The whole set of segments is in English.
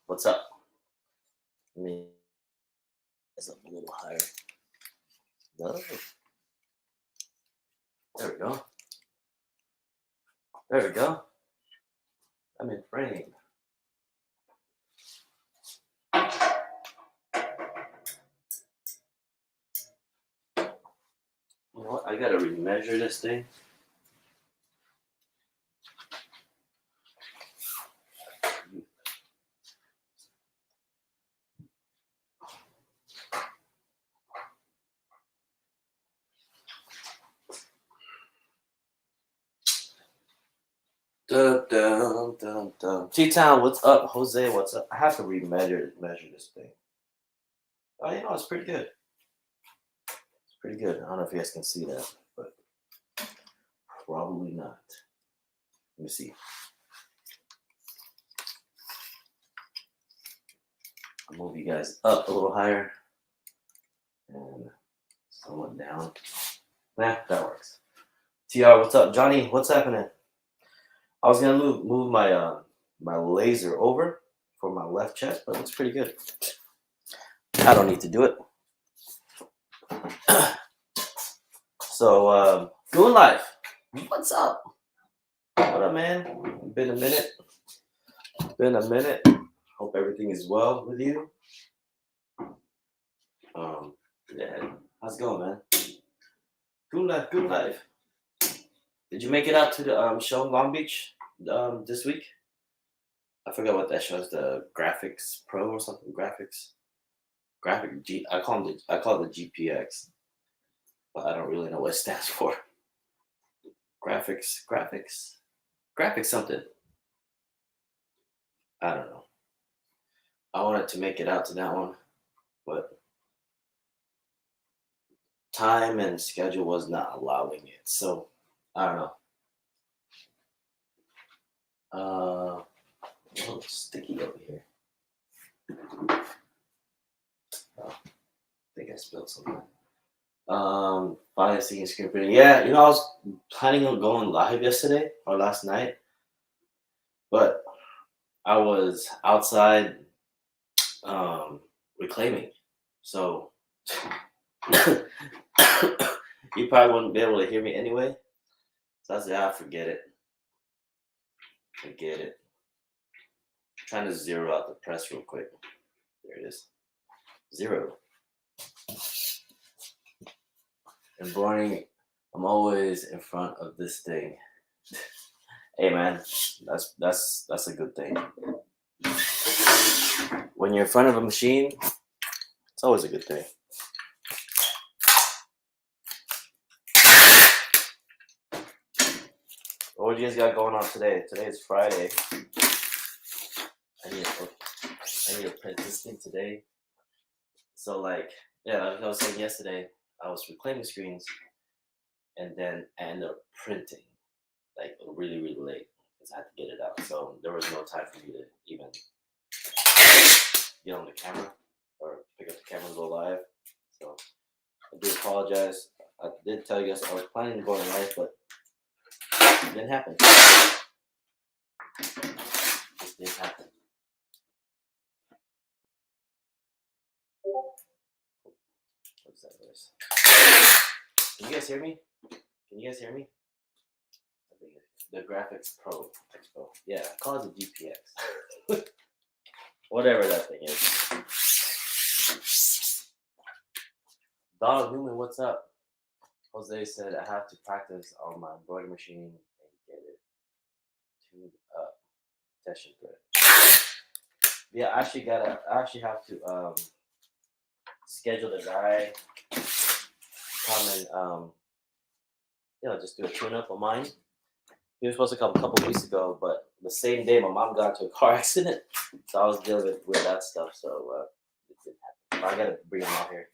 What's up? Let me raise up a little higher. No. There we go. There we go. I'm in frame. You know what? I gotta remeasure this thing. Dun, dun, dun, dun. T-Town, what's up? Jose, what's up? I have to measure this thing. Oh, you know, it's pretty good. It's pretty good. I don't know if you guys can see that, but probably not. Let me see. I'll move you guys up a little higher and somewhat down. Nah, that works. TR, what's up? Johnny, what's happening? I was gonna move my my laser over for my left chest, but it looks pretty good. I don't need to do it. So, doing life. What's up? What up, man? Been a minute. Been a minute. Hope everything is well with you. Yeah. How's it going, man? Good life. Good life. Did you make it out to the show in Long Beach this week? I forgot what that show is. The Graphics Pro or something. Graphic G. I call it the GPX, but I don't really know what it stands for. Graphics something. I don't know. I wanted to make it out to that one, but time and schedule was not allowing it. So I don't know. A little sticky over here. Oh, I think I spilled something. Finally screen printing. Yeah, you know, I was planning on going live yesterday or last night, but I was outside reclaiming. So you probably wouldn't be able to hear me anyway. So I said, forget it. Forget it. I'm trying to zero out the press real quick. There it is. Zero. Embroidery, I'm always in front of this thing. Hey man, that's a good thing. When you're in front of a machine, it's always a good thing. What do you guys got going on today? Today is Friday. I need to print this thing today. So like, yeah, like I was saying yesterday, I was reclaiming screens, and then I ended up printing like really, really late because I had to get it out. So there was no time for me to even get on the camera or pick up the camera and go live. So I do apologize. I did tell you guys I was planning to go on live, but it didn't happen. It didn't happen. What's that voice? Can you guys hear me? Can you guys hear me? The Graphics Pro Expo. Yeah, I call it the GPX. Whatever that thing is. Donald Newman, what's up? Jose said I have to practice on my embroidery machine and get it tuned up. Session thread. Yeah, I actually have to schedule the guy come and just do a tune up on mine. He was supposed to come a couple weeks ago, but the same day my mom got into a car accident, so I was dealing with that stuff. So it didn't happen. I gotta bring him out here.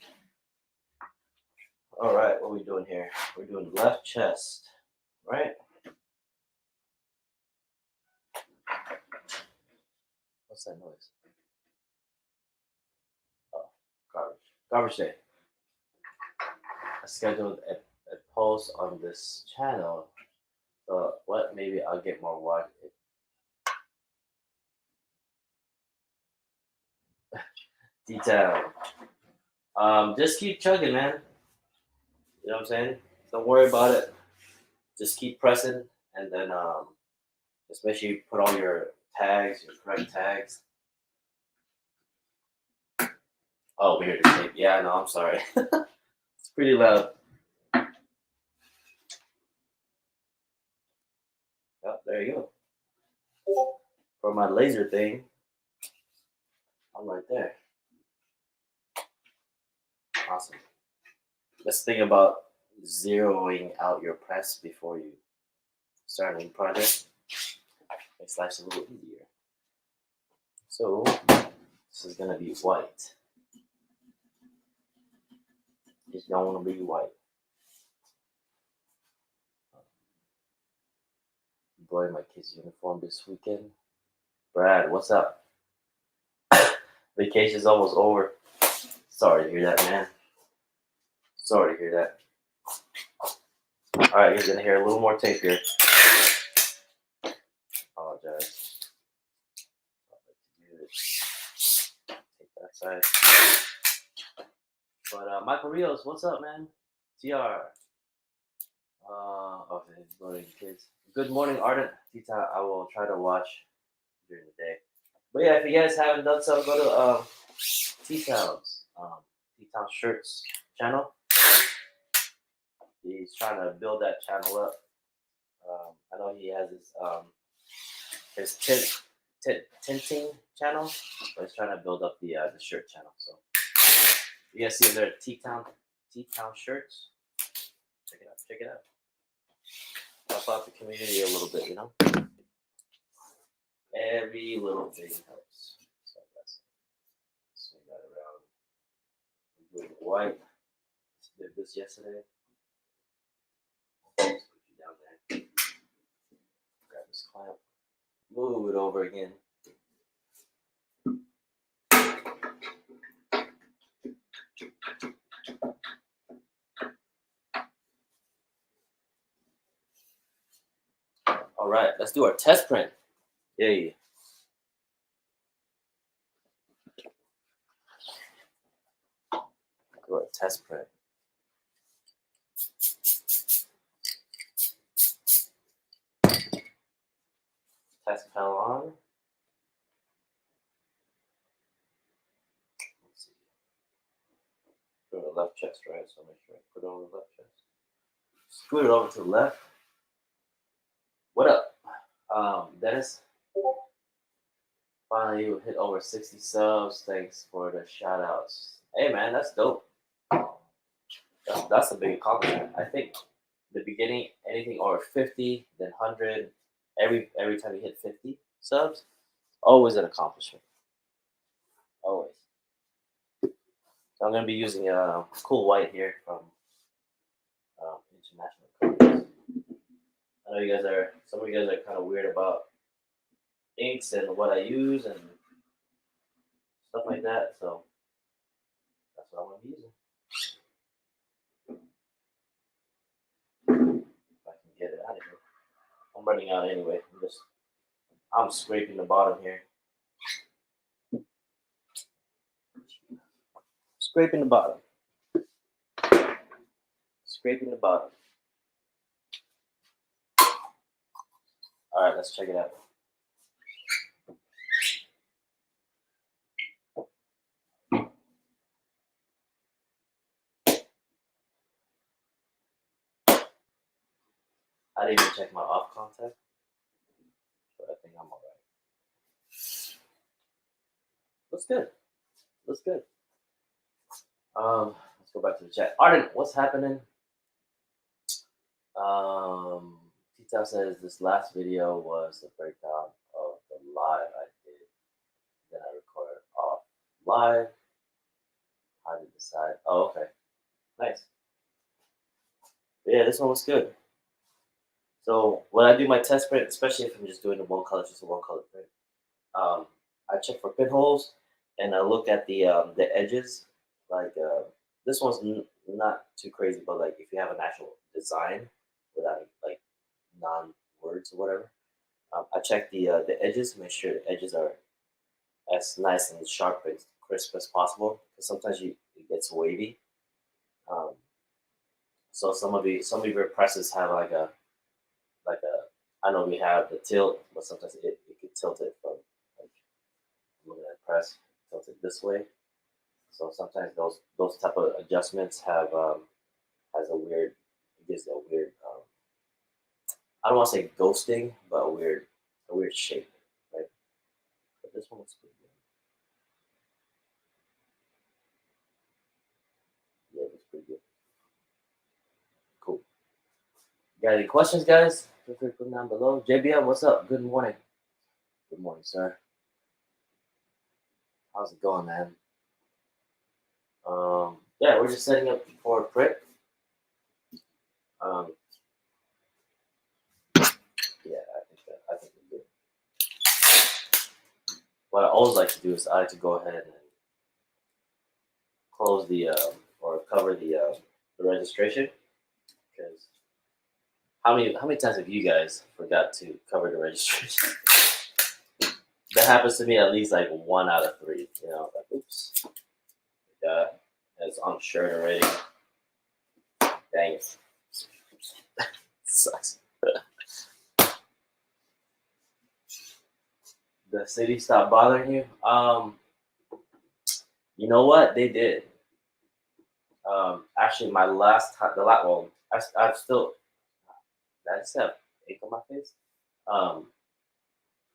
All right, what are we doing here? We're doing left chest, right? What's that noise? Oh, garbage day. I scheduled a post on this channel. So what? Maybe I'll get more watch. T-Town. Just keep chugging, man. You know what I'm saying? Don't worry about it. Just keep pressing, and then just make sure you put all your tags, your correct tags. Oh, we hear the tape. Yeah, no, I'm sorry. It's pretty loud. Oh, there you go. For my laser thing, I'm right there. Awesome. Let's think about zeroing out your press before you start a new project. Makes life a little easier. So this is gonna be white. Just don't want to be white. Embroidered my kid's uniform this weekend. Brad, what's up? Vacation's almost over. Sorry to hear that, man. Sorry to hear that. All right, you're gonna hear a little more tape here. Apologize. Take that side. But Michael Rios, what's up, man? TR. Okay, embroidering kids. Good morning, Ardent. Tita, I will try to watch during the day. But yeah, if you guys haven't done so, go to T-Town's T-Town Shirts channel. He's trying to build that channel up. I know he has his tinting channel, but he's trying to build up the shirt channel. So you guys see there, T-Town Shirts. Check it out. Check it out. Help out the community a little bit, you know. Every little thing helps. So that's swing that around. I'm doing white. Did this yesterday. Just put you down there. Grab this clamp. Move it over again. All right, let's do our test print. Yay. Do our test print. Test fell on. Let's see. Put it on the left chest, right? So make sure I put it on the left chest. Scoot it over to the left. What up? Dennis? Finally, you hit over 60 subs. Thanks for the shout outs. Hey, man, that's dope. That's a big accomplishment. I think the beginning, anything over 50, then 100, every time you hit 50 subs, always an accomplishment. Always. So I'm going to be using a cool white here from International Colors. I know you guys are, some of you guys are kind of weird about inks and what I use and stuff like that. So that's what I'm going to be using. If I can get it out of here. I'm running out anyway. I'm scraping the bottom here. Scraping the bottom. Scraping the bottom. All right, let's check it out. I didn't even check my off contact, but I think I'm all right. Looks good. Looks good. Let's go back to the chat. Arden, what's happening? Tita says this last video was the breakdown of the live I did. Then I recorded off live. How to decide? Oh, okay. Nice. Yeah, this one was good. So when I do my test print, especially if I'm just doing just a one color print, I check for pinholes and I look at the edges. Like this one's not too crazy, but like if you have an actual design without like non-words or whatever, I check the edges, make sure the edges are as nice and sharp and crisp as possible because sometimes it gets wavy. Um, so some of your presses have I know we have the tilt, but sometimes it could tilt it from like looking at press, tilt it this way. So sometimes those type of adjustments have has a weird it gives a weird I don't want to say ghosting, but a weird shape, right? But this one looks pretty good. Yeah, it looks pretty good. Cool. Got any questions, guys? Feel free to put them down below. JBL, what's up? Good morning. Good morning, sir. How's it going, man? Yeah, we're just setting up for a print. Um, yeah, I think we're good. What I always like to do is I like to go ahead and close the or cover the registration because how many times have you guys forgot to cover the registration? That happens to me at least like 1 out of 3. You know, like oops, it's on the shirt already. Dang it, sucks. The city stopped bothering you. You know what they did? Actually, my last time, well, I've still, I just have ink on my face. Um,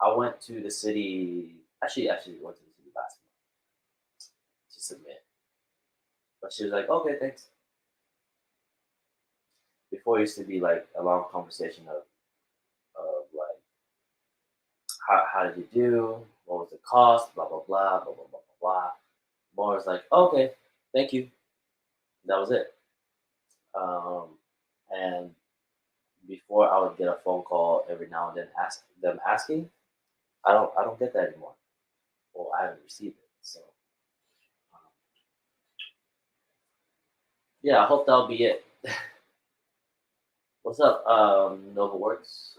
I went to the city. Actually, went to the city last month to submit. But she was like, "Okay, thanks." Before it used to be like a long conversation of like, how did you do? What was the cost? Blah blah blah blah blah blah blah. More was like, "Okay, thank you." That was it. Um, and before I would get a phone call every now and then asking. I don't get that anymore. Well, I haven't received it. So um, yeah, I hope that'll be it. What's up, Nova Works?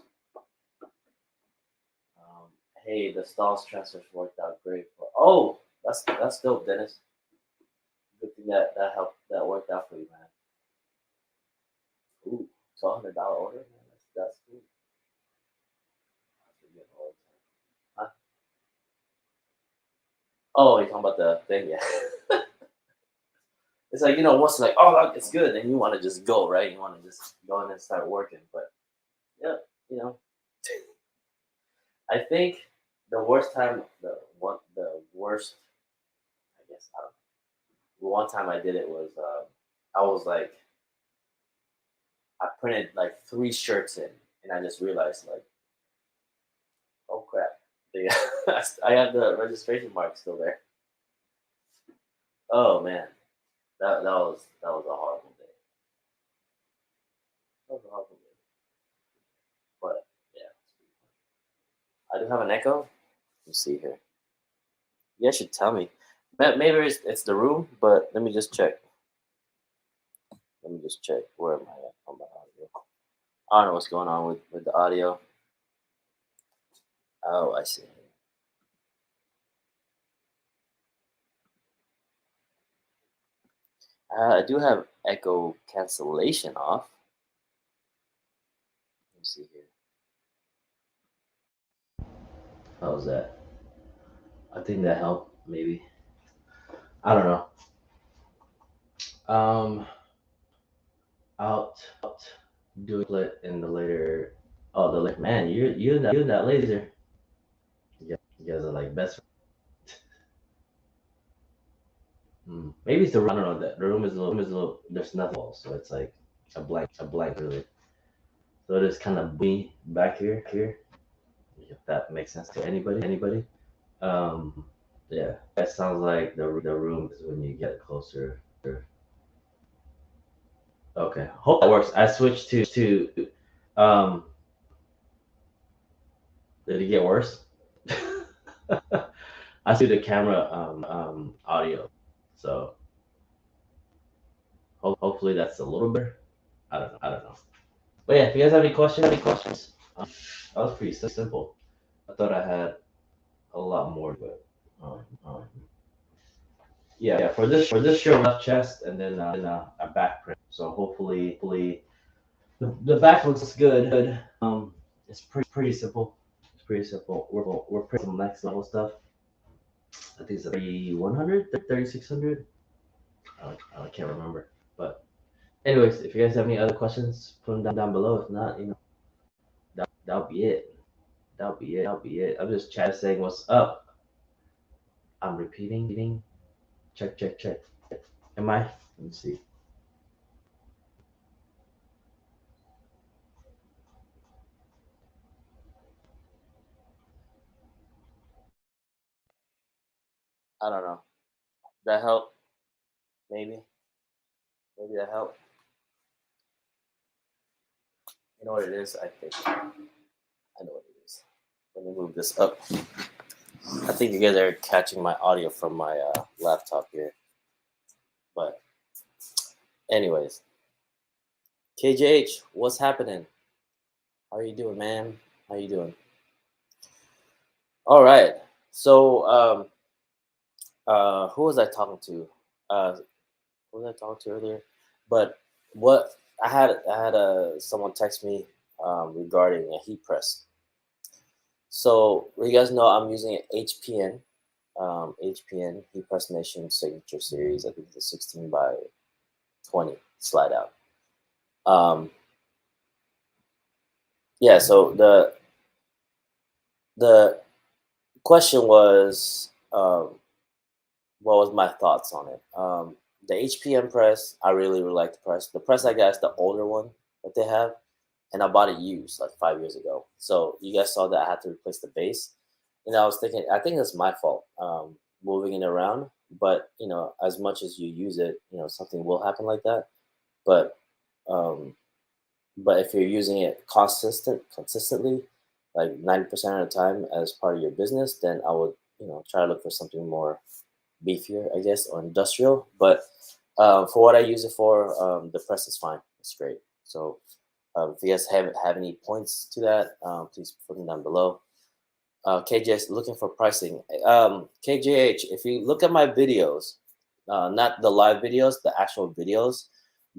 Um, hey, the stalls transfers worked out great. Oh, that's dope, Dennis. Good thing that helped that worked out for you, man. Ooh, $1,200 order, man. That's cool. I forget all the time. Huh? Oh, you're talking about the thing, yeah. It's like once like, oh, it's good, and you want to just go, right? You want to just go in and start working, but yeah, you know, I think the worst, I guess, I don't know. The one time I did it was, I was like, I printed like 3 shirts in, and I just realized like, oh crap, the, I have the registration mark still there. Oh man, that was a horrible day. That was a horrible day, but yeah, I do have an echo. Let me see here. You guys should tell me. Maybe it's the room, but let me just check. Let me just check. Where am I at on the audio? I don't know what's going on with the audio. Oh, I see. I do have echo cancellation off. Let me see here. How's that? I think that helped. Maybe. I don't know. Um, out do it in the later. Oh, the later man, you and that laser. You guys are like best. Maybe it's the room. I don't know. The room is a little. There's nothing else, so it's like a blank really. So it is kind of me back here. If that makes sense to anybody. Um, yeah, that sounds like the room is when you get closer. Okay, hope that works. I switched to um. Did it get worse? I see the camera audio, so hopefully that's a little better. I don't know. But yeah, if you guys have any questions, that was pretty simple. I thought I had a lot more, but um, um, yeah, for this show, left chest and then a back print. So hopefully, the back looks good. It's pretty simple. It's pretty simple. We're printing some next level stuff. I think it's 3100, 3600. I can't remember. But anyways, if you guys have any other questions, put them down below. If not, that'll be it. That'll be it. That'll be it. I'm just chat saying what's up. I'm repeating. Check, check, check. Am I? Let me see. I don't know. That help? Maybe. Maybe that help. You know what it is? I think I know what it is. Let me move this up. I think you guys are catching my audio from my laptop here. But anyways, KJH, what's happening? How are you doing, man? How you doing? All right. So who was I talking to? Who was I talking to earlier? But what I had someone text me regarding a heat press. So you guys know I'm using an HPN Heat Press Nation Signature Series. I think it's a 16 by 20 slide out. Yeah. So the question was, what was my thoughts on it? The HPN press, I really like the press. The press I got is the older one that they have, and I bought it used like 5 years ago. So you guys saw that I had to replace the base. And I was thinking, I think it's my fault moving it around. But as much as you use it, something will happen like that. But um, but if you're using it consistently, like 90% of the time as part of your business, then I would try to look for something more beefier, I guess, or industrial. But for what I use it for, the press is fine. It's great. So if you guys have any points to that, please put them down below. KJS looking for pricing. KJH, if you look at my videos, not the live videos, the actual videos,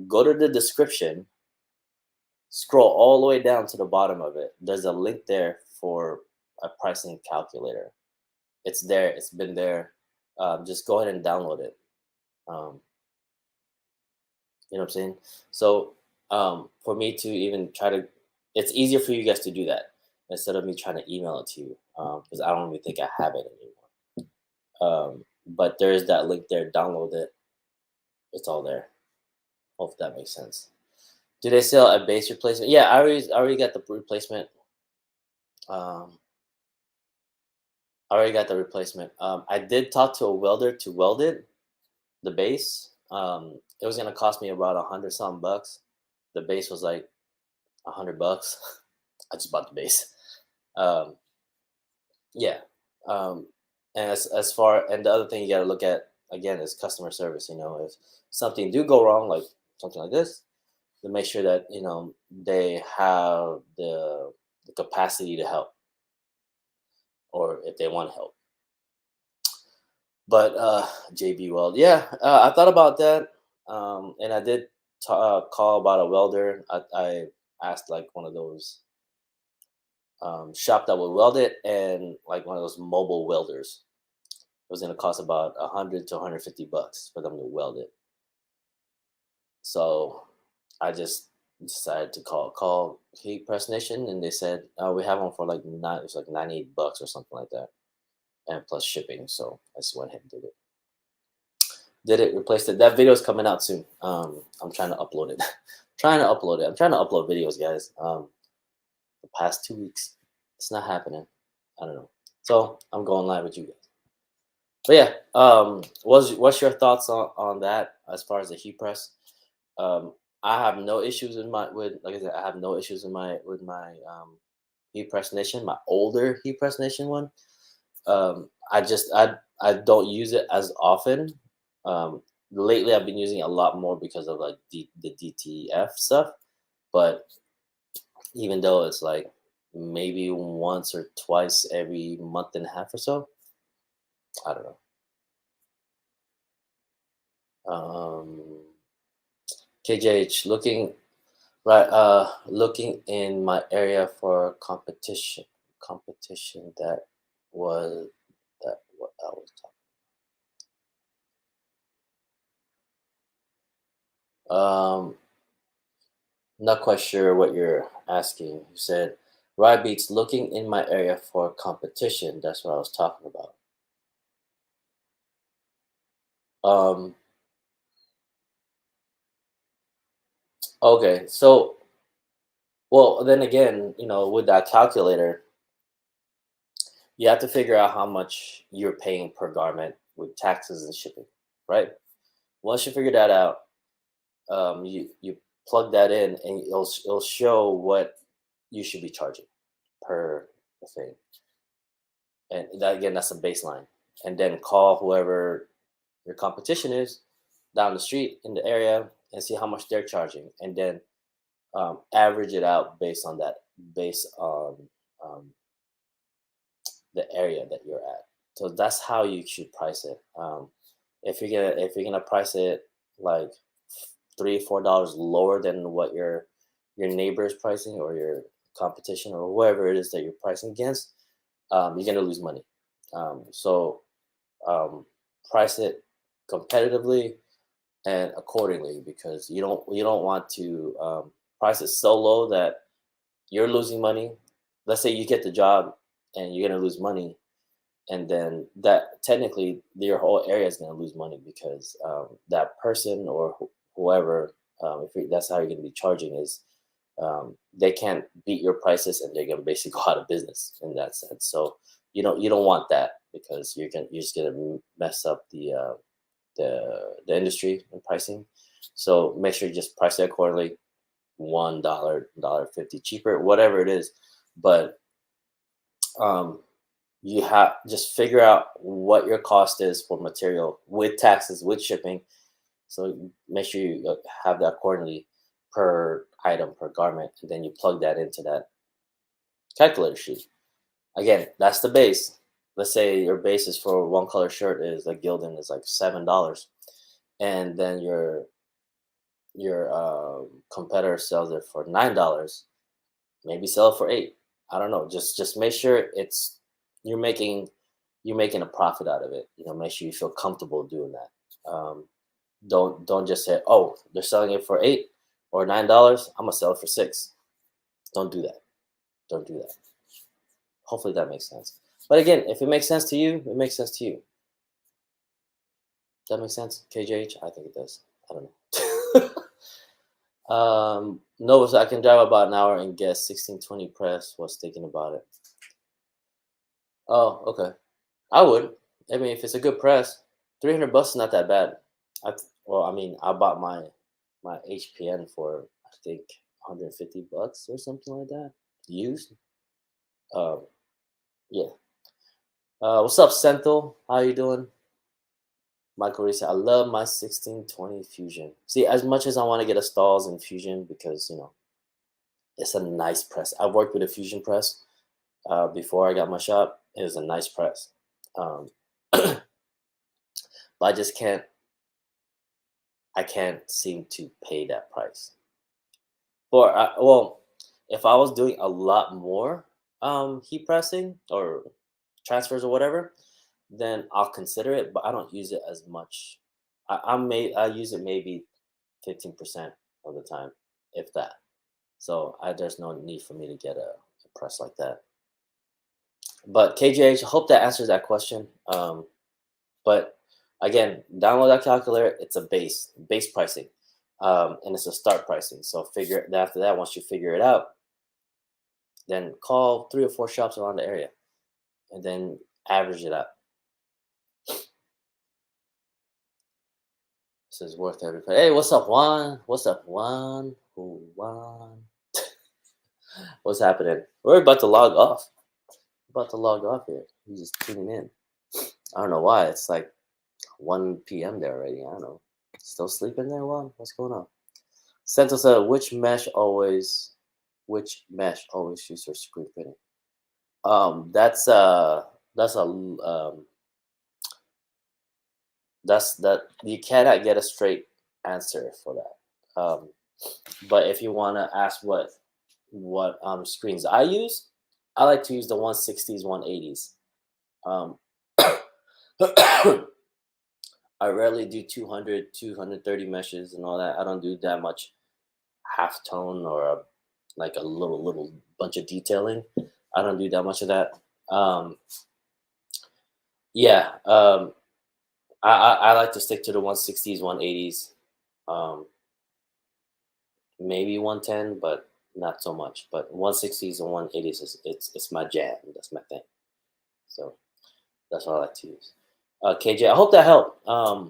go to the description, scroll all the way down to the bottom of it. There's a link there for a pricing calculator. It's there. It's been there. Just go ahead and download it. You know what I'm saying? So for me to even try to, it's easier for you guys to do that instead of me trying to email it to you because I don't even think I have it anymore. But there is that link there. Download it. It's all there. Hope that makes sense. Do they sell a base replacement? Yeah, I already got the replacement. I already got the replacement. I did talk to a welder to weld it, the base. It was gonna cost me about 100 something bucks. The base was like $100. I just bought the base. Um, yeah. And as far and the other thing you got to look at again is customer service. If something do go wrong, like something like this, to make sure that they have the capacity to help, or if they want help. But JB Weld, yeah, I thought about that, and I did call about a welder. I asked like one of those shop that would weld it, and like one of those mobile welders. It was going to cost about 100 to 150 bucks for them to weld it. So I just decided to call Heat Press Nation, and they said we have one for like it's like 98 bucks or something like that, and plus shipping. So I just went ahead and did it. Replaced it. That video is coming out soon. I'm trying to upload it. I'm trying to upload videos, guys. The past 2 weeks, it's not happening. I don't know. So I'm going live with you guys. But yeah, what's your thoughts on that as far as the heat press? I have no issues like I said, I have no issues with my heat press nation, my older heat press nation one. I don't use it as often. Lately I've been using it a lot more because of like the DTF stuff. But even though it's like maybe once or twice every month and a half or so, I don't know. KJH looking in my area for competition was that what I was talking. Not quite sure what you're asking. You said RhyBeats looking in my area for competition. That's what I was talking about. Um, okay, so well then again, with that calculator, you have to figure out how much you're paying per garment with taxes and shipping, right? Once you figure that out, you plug that in, and it'll show what you should be charging per thing, and that again, that's a baseline. And then call whoever your competition is down the street in the area and see how much they're charging, and then average it out based on um, the area that you're at. So that's how you should price it. If you're gonna price it like $3 or $4 lower than what your neighbor is pricing, or your competition, or whoever it is that you're pricing against, you're gonna lose money. So um, price it competitively and accordingly, because you don't want to price it so low that you're losing money. Let's say you get the job and you're gonna lose money, and then that technically your whole area is gonna lose money, because that person or whoever, that's how you're gonna be charging, is they can't beat your prices, and they're gonna basically go out of business in that sense. So you don't want that, because you're just gonna mess up the industry and pricing. So make sure you just price it accordingly. $1, 50 cheaper, whatever it is. But um, you have just figure out what your cost is for material with taxes, with shipping. So make sure you have that accordingly per item, per garment, and then you plug that into that calculator sheet. Again, that's the base. Let's say your basis for one color shirt is like Gildan is like $7, and then your competitor sells it for $9. Maybe sell it for 8. I don't know. Just make sure you're making you're making a profit out of it. Make sure you feel comfortable doing that. Don't just say, oh, they're selling it for 8 or $9. I'm gonna sell it for 6. Don't do that. Don't do that. Hopefully that makes sense. But again, if it makes sense to you, it makes sense to you. That makes sense, KJH? I think it does. I don't know. No, so I can drive about an hour and get 1620 press. Was thinking about it. Oh, okay. I would. I mean, if it's a good press, $300 is not that bad. Well, I mean, I bought my HPN for, I think, $150 or something like that, used. Um, yeah. What's up, Senthil? How you doing? Michael Reese, I love my 1620 Fusion. See, as much as I want to get a Stalls in Fusion, because it's a nice press. I worked with a Fusion press before I got my shop. It was a nice press. Um, but I just can't. I can't seem to pay that price. Well, if I was doing a lot more heat pressing or transfers or whatever, then I'll consider it. But I don't use it as much. I use it maybe 15% of the time, if that. So there's no need for me to get a press like that. But KJH, I hope that answers that question. But again, download that calculator. It's a base pricing, and it's a start pricing. So after that, once you figure it out, then call 3 or 4 shops around the area, and then average it out. This is worth every penny. Hey, what's up, Juan? What's up, Juan? Ooh, Juan. What's happening? We're about to log off. About to log off here. He's just tuning in. I don't know why. It's like 1 p.m. there already. I don't know. Still sleeping there, Juan? What's going on? Santa said, which mesh always used for screen printing? That's a that you cannot get a straight answer for that. But if you want to ask what screens I use, I like to use the 160s, 180s. Um, I rarely do 200, 230 meshes and all that. I don't do that much half tone or like a little bunch of detailing. I don't do that much of that. Um, yeah, I like to stick to the 160s, 180s, um, maybe 110, but not so much. But 160s and 180s is it's my jam. That's my thing. So that's what I like to use. KJ, I hope that helped. I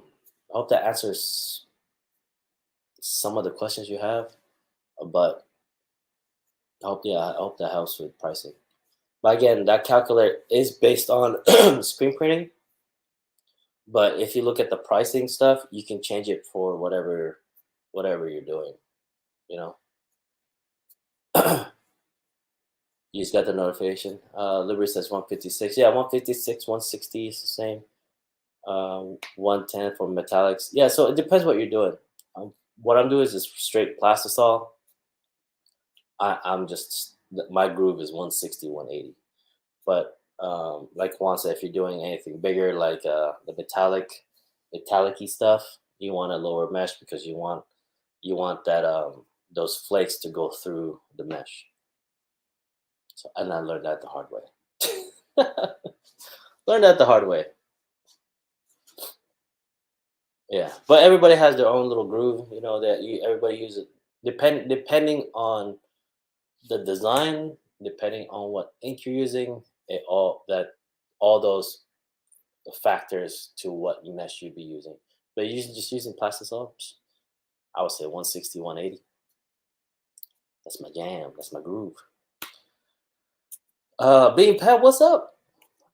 hope that answers some of the questions you have. But I hope that helps with pricing. But again, that calculator is based on screen printing. But if you look at the pricing stuff, you can change it for whatever you're doing. You know, you just got the notification. Liberty says 156. Yeah, 156, 160 is the same. 110 for metallics. Yeah, so it depends what you're doing. What I'm doing is just straight plastisol. I'm just my groove is 160, 180. But like Juan said, if you're doing anything bigger, like the metallic-y stuff, you want a lower mesh because you want that those flakes to go through the mesh. So and I learned that the hard way. Learned that the hard way. Yeah, but everybody has their own little groove, that everybody uses. Depending on the design, depending on what ink you're using, all those factors to what mesh you'd be using. But just using plastisol, I would say 160, 180. That's my jam. That's my groove. Bean Pat, what's up?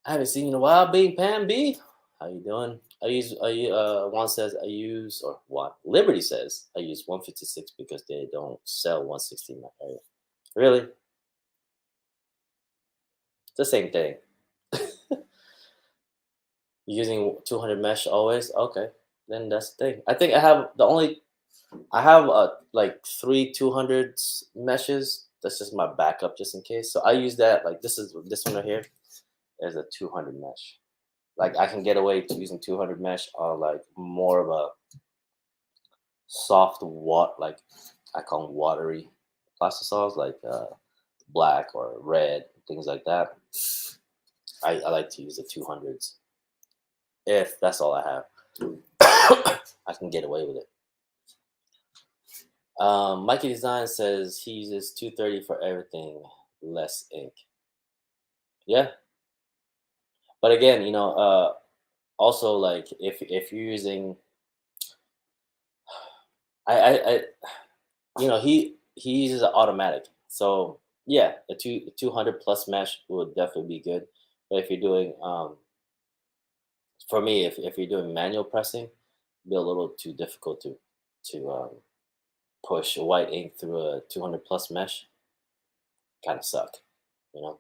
I haven't seen you in a while. Bean Pan B, how you doing? Juan says I use, or what? Liberty says I use 156 because they don't sell 160 in my area. Really? It's the same thing. Using 200 mesh always? Okay. Then that's the thing. I think I have like three 200s meshes. That's just my backup just in case. So I use that. Like this one right here is a 200 mesh. Like I can get away to using 200 mesh on like more of a soft like I call them watery plastisols, like black or red, things like that. I like to use the 200s if that's all I have. I can get away with it. Mikey Design says he uses 230 for everything, less ink. Yeah, but again, also like if you're using, I he uses an automatic, so yeah, a 200 plus mesh would definitely be good. But if you're doing, for me, if you're doing manual pressing, it'd be a little too difficult to push white ink through a 200 plus mesh. Kind of suck, you know.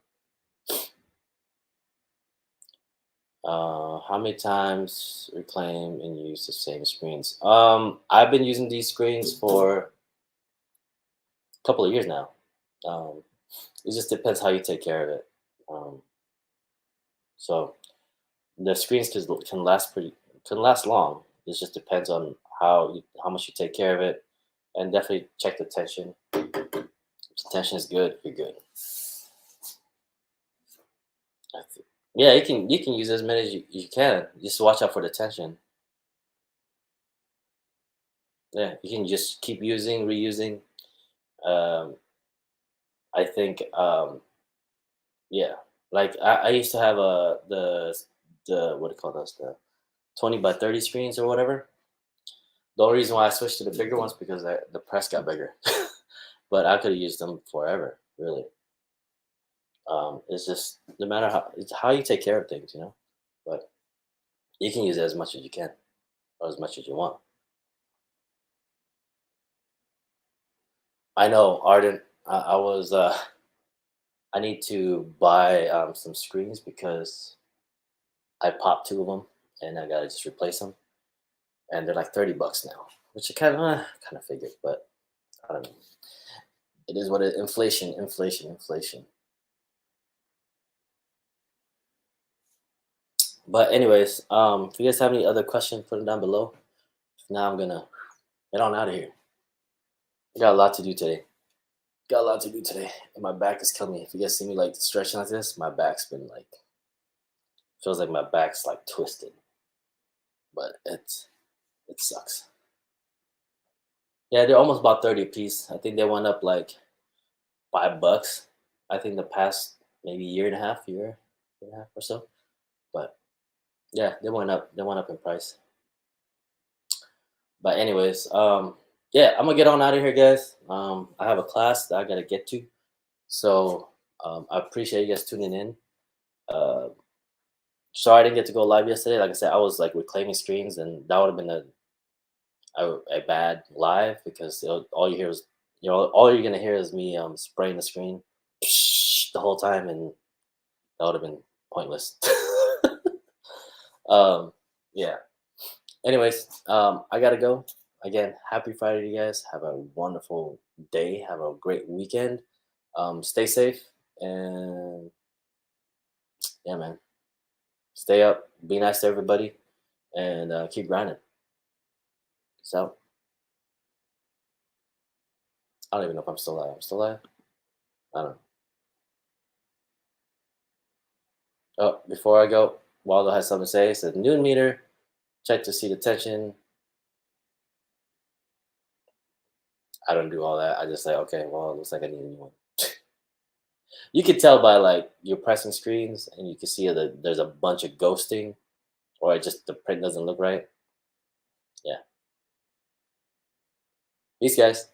How many times reclaim and use the same screens? I've been using these screens for a couple of years now. Um, it just depends how you take care of it. Um, so the screens can last long. It just depends on how much you take care of it, and definitely check the tension. If the tension is good, you're good. Yeah, you can use as many as you can. Just watch out for the tension. Yeah, you can just keep using, reusing. Um, I think, yeah, like I used to have the what do you call those, the 20 by 30 screens or whatever. The only reason why I switched to the bigger ones because the press got bigger, but I could have used them forever, really. It's just no matter it's how you take care of things, But you can use it as much as you can, or as much as you want. I know, Arden. I was. I need to buy some screens because I popped two of them and I gotta just replace them. and they're like $30 now, which I kind of figured, but I don't know. It is what it. Inflation, inflation, inflation. But anyways, if you guys have any other questions, put them down below. Now I'm gonna get on out of here. I got a lot to do today. Got a lot to do today, and my back is killing me. If you guys see me like stretching like this, my back's been like feels like my back's like twisted, but it sucks. Yeah, they're almost about 30 a piece. I think they went up like $5. I think the past maybe year and a half, year and a half or so. But yeah, they went up. They went up in price. But anyways, yeah, I'm gonna get on out of here, guys. I have a class that I gotta get to, so I appreciate you guys tuning in. Uh, sorry I didn't get to go live yesterday. Like I said, I was like reclaiming screens, and that would have been a bad live because all you hear is all you're gonna hear is me spraying the screen the whole time, and that would have been pointless. um, yeah. Anyways, I gotta go. Again, happy Friday to you guys. Have a wonderful day. Have a great weekend. Stay safe and yeah, man. Stay up. Be nice to everybody and keep grinding. Peace out. I don't even know if I'm still alive. I'm still alive. I don't know. Oh, before I go, Waldo has something to say. It says noon meter. Check to see the tension. I don't do all that. I just say, okay, well, it looks like I need a new one. You can tell by like you're pressing screens and you can see that there's a bunch of ghosting or just the print doesn't look right. Yeah. Peace, guys.